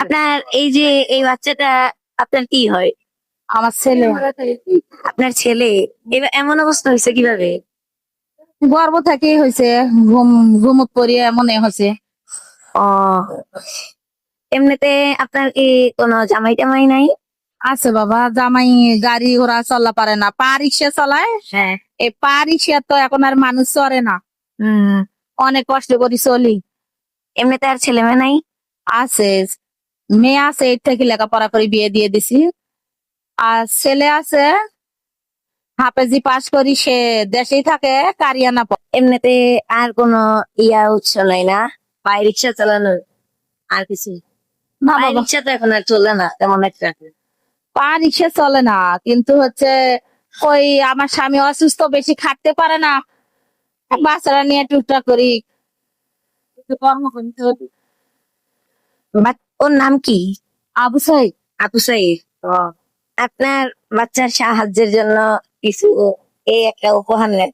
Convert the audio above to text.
আপনার এই যে এই বাচ্চাটা আপনার কি হয়? আমার ছেলে। আপনার ছেলে? এবার এমন অবস্থা হয়েছে কিভাবে? গর্ভ থেকেই হয়েছে, ঘুমত পড়িয়ে এমন হয়েছে। ও, এমনিতে আপনার কি কোনো জামাই টামাই নাই? আছে বাবা, জামাই গাড়ি ঘোড়া চলা পারে না, পা রিক্সা চালায়। হ্যাঁ। এই পা রিক্সা তো এখন আর মানুষ চড়ে না, হম। অনেক কষ্ট করে চলি। এমনিতে আর ছেলে মেয়ে নাই? আছে, মেয়ে আছে, এর থেকে লেখাপড়া করে বিয়ে দিয়ে দিছি। আর ছেলে আছে, হাফেজি পাস করি, সে দেশেই থাকে, কারিয়ানা পড়ে। এমনিতে আর কোনো উৎস নাই না? পায়ে রিক্সা চালানোর আর কিছু? না পায়ে বাবা, রিক্সা তো এখন আর চলে না তেমন একটা। পা রিক্সা চলে না, কিন্তু হচ্ছে ওই আমার স্বামী অসুস্থ, বেশি খাটতে পারে না, বাচ্চারা নিয়ে টুকটাক করি, একটু কর্ম করতে হবে। ওর নাম কি? আবু সাইদ। আপু সাইদ। ও, আপনার বাচ্চার সাহায্যের জন্য কিছু এই একটা উপহার নেন।